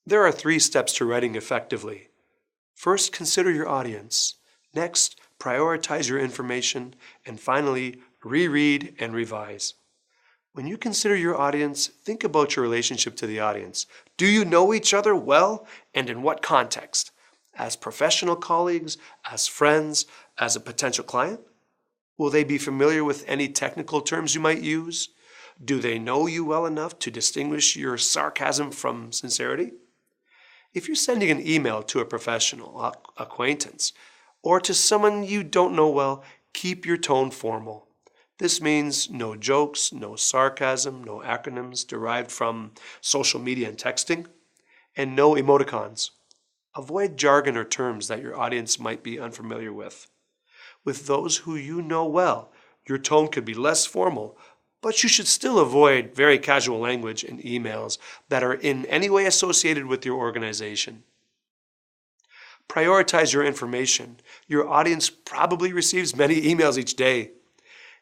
There are 3 steps to writing effectively. First, consider your audience. Next, prioritize your information. And finally, reread and revise. When you consider your audience, think about your relationship to the audience. Do you know each other well, and in what context? As professional colleagues, as friends, as a potential client? Will they be familiar with any technical terms you might use? Do they know you well enough to distinguish your sarcasm from sincerity? If you're sending an email to a professional, acquaintance, or to someone you don't know well, keep your tone formal. This means no jokes, no sarcasm, no acronyms derived from social media and texting, and no emoticons. Avoid jargon or terms that your audience might be unfamiliar with. With those who you know well, your tone could be less formal, but you should still avoid very casual language in emails that are in any way associated with your organization. Prioritize your information. Your audience probably receives many emails each day.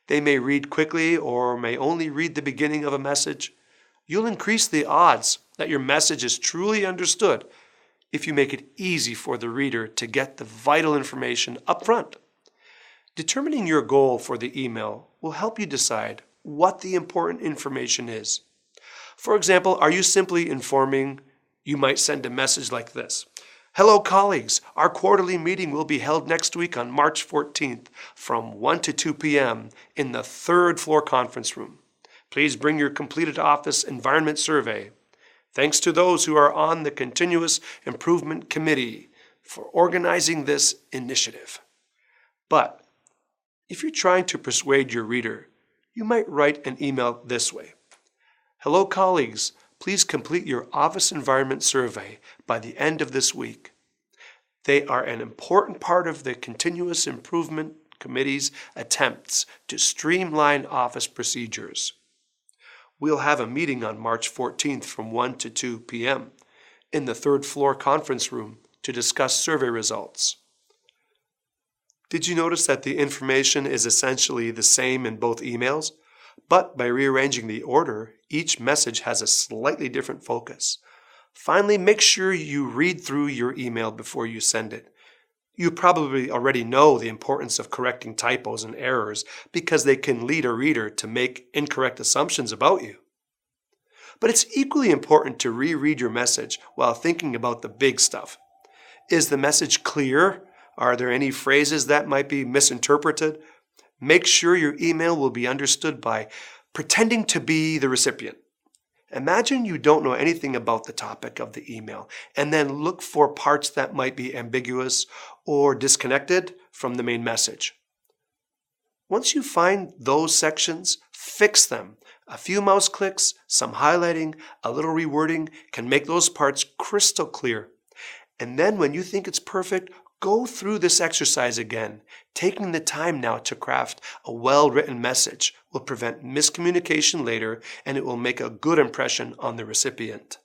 They may read quickly or may only read the beginning of a message. You'll increase the odds that your message is truly understood if you make it easy for the reader to get the vital information up front. Determining your goal for the email will help you decide what the important information is. For example, are you simply informing? You might send a message like this. Hello colleagues, our quarterly meeting will be held next week on March 14th from 1 to 2 p.m. in the 3rd floor conference room. Please bring your completed office environment survey. Thanks to those who are on the Continuous Improvement Committee for organizing this initiative. But if you're trying to persuade your reader, you might write an email this way. Hello colleagues, please complete your office environment survey by the end of this week. They are an important part of the Continuous Improvement Committee's attempts to streamline office procedures. We'll have a meeting on March 14th from 1 to 2 p.m. in the 3rd floor conference room to discuss survey results. Did you notice that the information is essentially the same in both emails? But by rearranging the order, each message has a slightly different focus. Finally, make sure you read through your email before you send it. You probably already know the importance of correcting typos and errors because they can lead a reader to make incorrect assumptions about you. But it's equally important to reread your message while thinking about the big stuff. Is the message clear? Are there any phrases that might be misinterpreted? Make sure your email will be understood by pretending to be the recipient. Imagine you don't know anything about the topic of the email, and then look for parts that might be ambiguous or disconnected from the main message. Once you find those sections, fix them. A few mouse clicks, some highlighting, a little rewording can make those parts crystal clear. And then when you think it's perfect, go through this exercise again. Taking the time now to craft a well-written message will prevent miscommunication later, and it will make a good impression on the recipient.